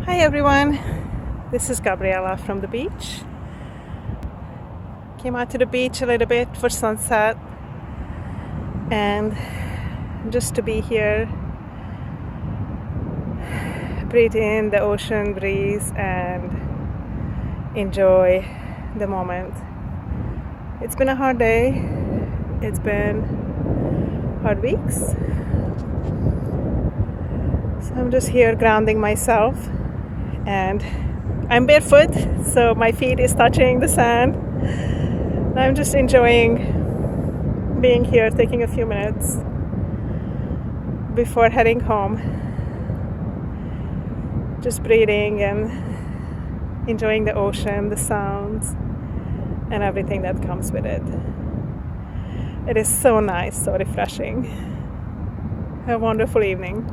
Hi everyone, this is Gabriella from the beach. Came out to the beach a little bit for sunset and just to be here, breathe in the ocean breeze and enjoy the moment. It's been a hard day, it's been hard weeks, so I'm just here grounding myself. And I'm barefoot, so my feet is touching the sand. I'm just enjoying being here, taking a few minutes before heading home. Just breathing and enjoying the ocean, the sounds, and everything that comes with it. It is so nice, so refreshing. Have a wonderful evening.